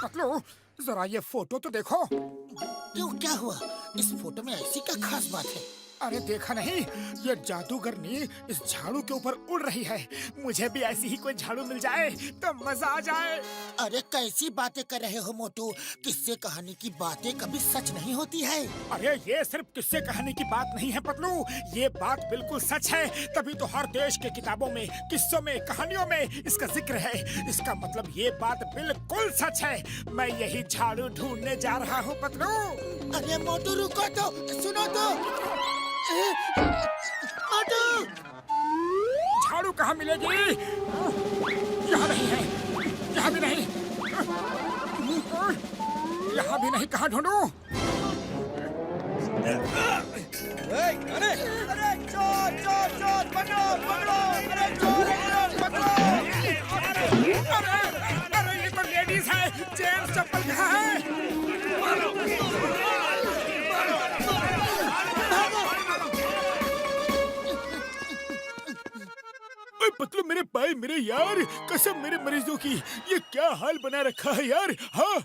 पतलू, जरा ये फोटो तो देखो। क्यों, क्या हुआ? इस फोटो में ऐसी क्या खास बात है? अरे देखा नहीं, ये जादूगरनी इस झाड़ू के ऊपर उड़ रही है। मुझे भी ऐसी ही कोई झाड़ू मिल जाए तो मजा आ जाए। अरे कैसी बातें कर रहे हो मोटू? किस्से कहानी की बातें कभी सच नहीं होती है। अरे ये सिर्फ किस्से कहानी की बात नहीं है पतलू, ये बात बिल्कुल सच है। तभी तो हर देश के किताबों में, किस्सों में, कहानियों में इसका जिक्र है। इसका मतलब ये बात बिल्कुल सच है। मैं यही झाड़ू ढूंढने जा रहा हूँ पतलू। अरे मोटू रुको तो, सुनो तो। मोटू! झाड़ू कहाँ मिलेगी? यहाँ नहीं है, यहाँ भी नहीं, यहाँ भी नहीं। कहाँ ढूंढूं? अरे अरे चोर चोर चोर पकड़ो पकड़ो, अरे चोर चोर पकड़ो। अरे ये तो लेडीज है। जेंट्स चप्पल कहाँ है? पतलू मेरे भाई, मेरे यार, कसम मेरे मरीजों की, ये क्या हाल बना रखा है यार। हाँ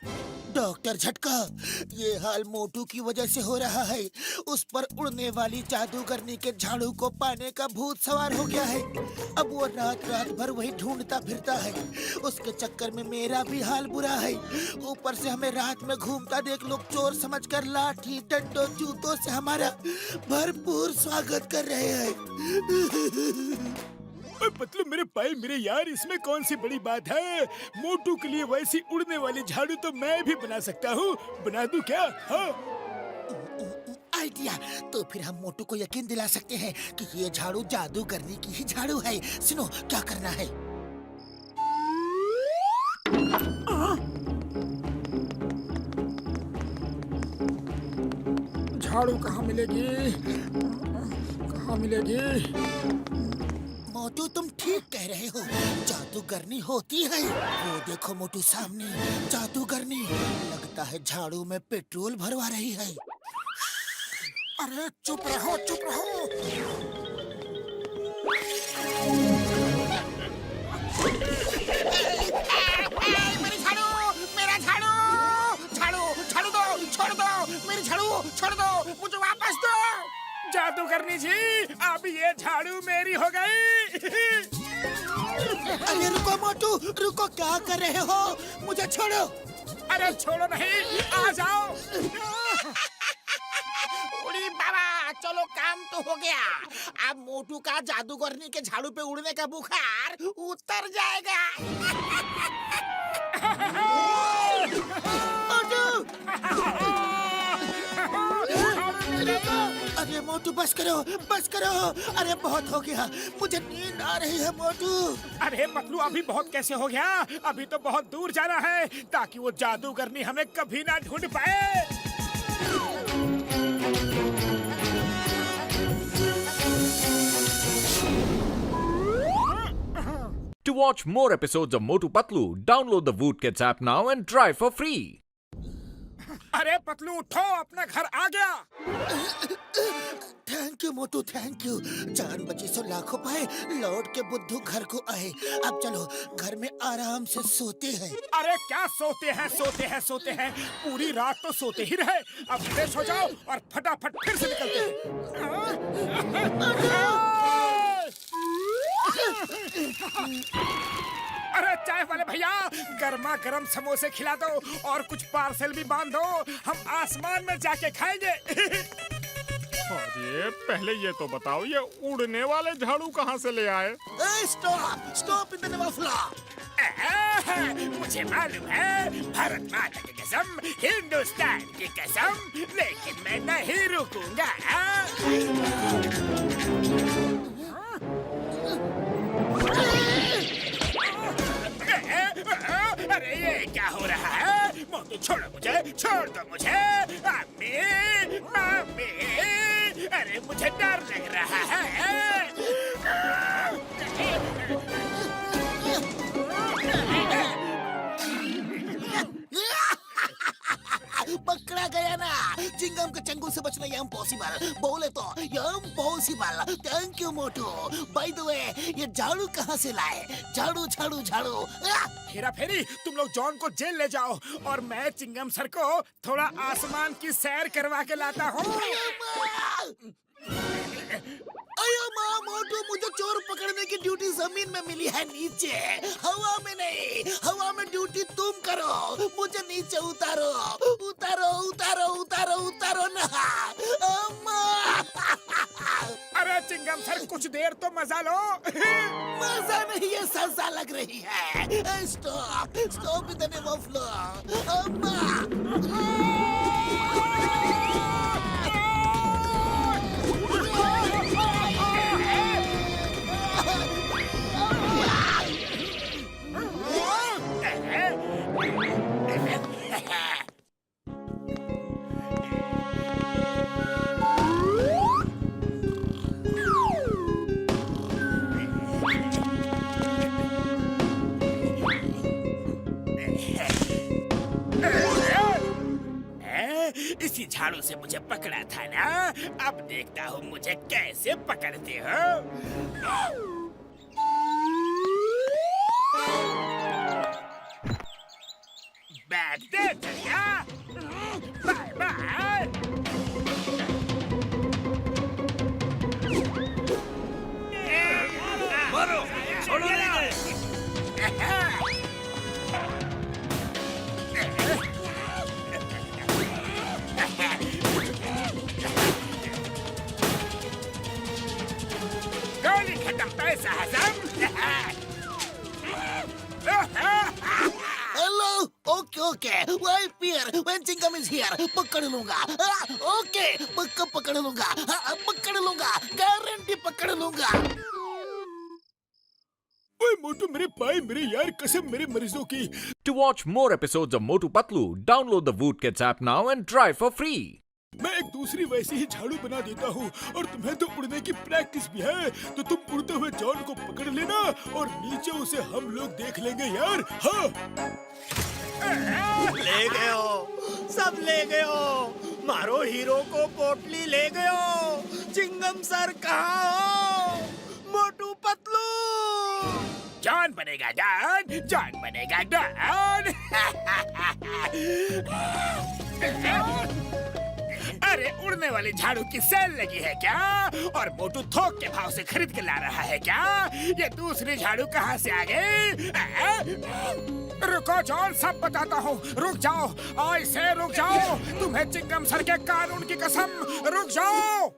डॉक्टर झटका, ये हाल मोटू की वजह से हो रहा है। उस पर उड़ने वाली जादूगरनी के झाड़ू को पाने का भूत सवार हो गया है। अब वो रात रात भर वही ढूंढता फिरता है। उसके चक्कर में मेरा भी हाल बुरा है। ऊपर से हमें रात में घूमता देख लोग चोर समझकर लाठी डंडों जूतों से हमारा भरपूर स्वागत कर रहे हैं। पतलू मेरे भाई, मेरे यार, इसमें कौन सी बड़ी बात है? मोटू के लिए वैसी उड़ने वाली झाड़ू तो मैं भी बना सकता हूँ। बना दूं क्या? हाँ आइडिया। तो फिर हम मोटू को यकीन दिला सकते हैं कि ये झाड़ू जादूगरनी की ही झाड़ू है। सुनो क्या करना है। झाड़ू कहाँ मिलेगी? कहाँ मिलेगी? मोटू तुम ठीक कह रहे हो, जादूगरनी होती है। वो देखो मोटू सामने, जादूगरनी। लगता है झाड़ू में पेट्रोल भरवा रही है। अरे चुप रहो, चुप रहो। मेरी झाड़ू, मेरा झाड़ू, झाड़ू झाड़ू दो, छोड़ दो मेरी झाड़ू, छोड़ दो, मुझे वापस दो। जादूगरनी जी, अब ये झाड़ू मेरी हो गई। अरे रुको मोटू, रुको, क्या कर रहे हो? मुझे छोड़ो। अरे छोड़ो नहीं, आ जाओ। उड़ी बाबा, चलो काम तो हो गया। अब मोटू का जादूगरनी के झाड़ू पे उड़ने का बुखार उतर जाएगा। अरे मोटू बस करो, बस करो। अरे बहुत हो गया, मुझे नींद आ रही है मोटू। अरे पतलू, अभी बहुत कैसे हो गया? अभी तो बहुत दूर जाना है ताकि वो जादूगरनी हमें कभी ना ढूंढ पाए। To watch more episodes of Motu Patlu, download the Voot Kids app now and try for free. अरे पतलू उठो, अपना घर आ गया। Thank you Motu, thank you. जान बची सो लाखों पाए, लौट के बुद्धू घर को आए। अब चलो घर में आराम से सोते हैं। अरे क्या सोते हैं, सोते हैं, सोते हैं, पूरी रात तो सोते ही रहे। अब फ्रेश हो जाओ और फटाफट फिर से निकलते हैं। अरे चाय वाले भैया, गर्मा गर्म समोसे खिला दो और कुछ पार्सल भी बांध दो। हम आसमान में जाके खाएंगे। अरे पहले ये तो बताओ, ये उड़ने वाले झाड़ू कहाँ से ले आए? Stop, stop in the name of law. मुझे मालूम है, भारत माता की कसम, हिंदुस्तान की कसम, लेकिन मैं नहीं रुकूंगा। अरे ये क्या हो रहा है? मोटू छोड़ो मुझे, छोड़ दो मुझे। मम्मी, मम्मी, अरे मुझे डर लग रहा है। पकड़ा गया ना। चिंगम के चंगुल से बचना ये इम्पॉसिबल, बोले तो ये impossible. Thank you Motu. By the way, ये झाड़ू कहाँ से लाए? झाड़ू झाड़ू झाड़ू। हेरा फेरी, तुम लोग जॉन को जेल ले जाओ और मैं चिंगम सर को थोड़ा आसमान की सैर करवा के लाता हूँ। अयो माँ मोटू, मुझे चोर पकड़ने की ड्यूटी जमीन में मिली है, नीचे हवा में नहीं। हवा में ड्यूटी तुम करो, मुझे नीचे उतारो उतारो उतारो उतारो उतारो ना। अम्मा। अरे चिंगम सर, कुछ देर तो मजा लो। मजा नहीं, ये सजा लग रही है। Stop stop the name of law. अम्मा। इसी झाड़ू से मुझे पकड़ा था ना, अब देखता हूँ मुझे कैसे पकड़ते हो। बैठ दे चलिया। Bye bye. मारो, छोड़ो नहीं। गोली खत्म, पैसा हजम। Hello, okay okay, why fear, when Chingum is here, पकड़ लूंगा। ओके, पक्का पकड़ लूंगा, पकड़ लूंगा, गारंटी पकड़ लूंगा। ओए मोटू, मेरे भाई, मेरे यार, कसम मेरे मरीजों की। To watch more episodes of Motu Patlu, download the Woot Kids app now and try for free. मैं एक दूसरी वैसी ही झाड़ू बना देता हूँ, और तुम्हें तो उड़ने की प्रैक्टिस भी है, तो तुम उड़ते हुए जॉन को पकड़ लेना और नीचे उसे हम लोग देख लेंगे यार। हाँ। ले गए हो, सब ले गए हो। मारो हीरो को पोटली ले गए हो। चिंगम सर कहाँ हो? मोटू पतलू। जॉन बनेगा डॉन, जॉन बनेगा डॉन। अरे उड़ने वाली झाड़ू की सेल लगी है क्या? और मोटू थोक के भाव से खरीद के ला रहा है क्या? ये दूसरी झाड़ू कहाँ से आ गई? रुको जॉन, सब बताता हूँ। रुक जाओ, आई से रुक जाओ। तुम्हें चिंगम सर के कानून की कसम, रुक जाओ।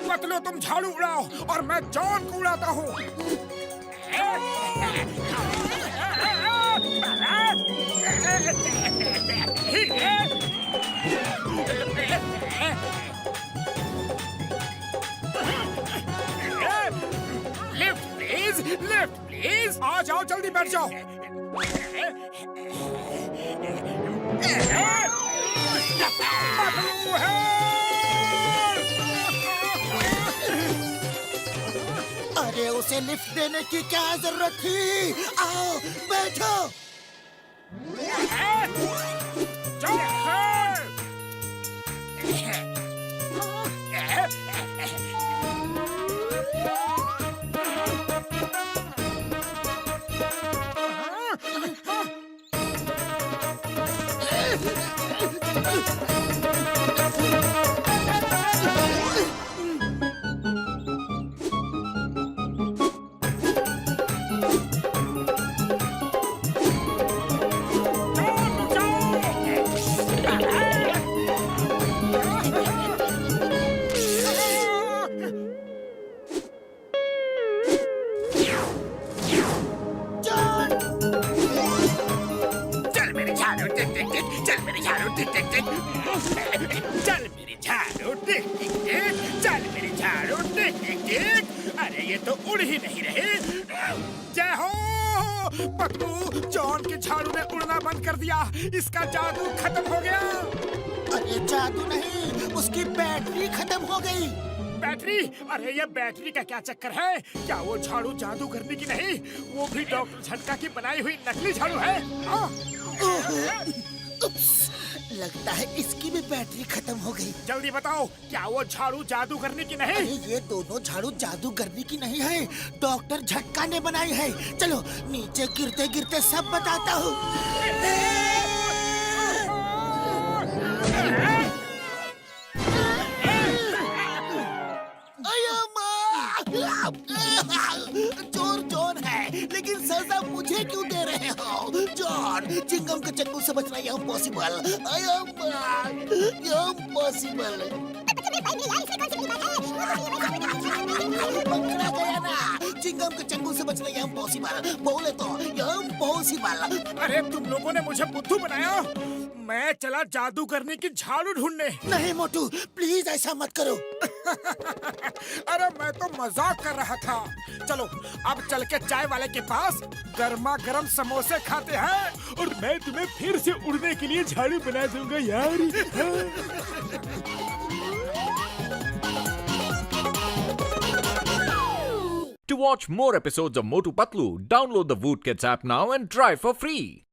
पतलू, तुम झाड़ू उड़ाओ और मैं जॉन को उड़ाता हूँ। Lift please, lift please. आ जाओ, जल्दी बैठ जाओ। पतलू है। अरे उसे लिफ्ट देने की क्या जरूरत थी? आओ बैठो। चल मेरी झाड़ू टिक टिक टिक, चल मेरी झाड़ू टिक टिक टिक। अरे ये तो उड़ ही नहीं रही। जय हो पतलू, जॉन की झाड़ू ने उड़ना बंद कर दिया। इसका जादू खत्म हो गया। अरे जादू नहीं, उसकी बैटरी खत्म हो गई। बैटरी? अरे ये बैटरी का क्या चक्कर है? क्या वो झाड़ू जादू करने की नहीं, वो भी डॉक्टर झटका की बनाई हुई नकली झाड़ू है। लगता है इसकी भी बैटरी खत्म हो गई। जल्दी बताओ, क्या वो झाड़ू जादू करने की नहीं? अरे ये दोनों झाड़ू जादू करने की नहीं है, डॉक्टर झटका ने बनाई है। चलो नीचे गिरते गिरते सब बताता हूँ। चोर चोर है, लेकिन सजा मुझे क्यों दे रहे हो? जॉन, चिंगम के चक्कू से बचना इम्पॉसिबल, इम्पॉसिबल। पकड़ा गया ना, चिंगम के चक्कू से बचना इम्पॉसिबल, बोले तो इम्पॉसिबल। अरे तुम लोगों ने मुझे बुद्धू बनाया। मैं चला जादू करने की झाड़ू ढूंढने। नहीं मोटू, प्लीज ऐसा मत करो। अरे मैं तो मजाक कर रहा था। चलो अब चल के चाय वाले के पास गर्मा गर्म समोसे खाते हैं और मैं तुम्हें फिर से उड़ने के लिए झाड़ू बना दूंगा यार। To watch more episodes of Motu Patlu, download the Voot Kids app now and try for free.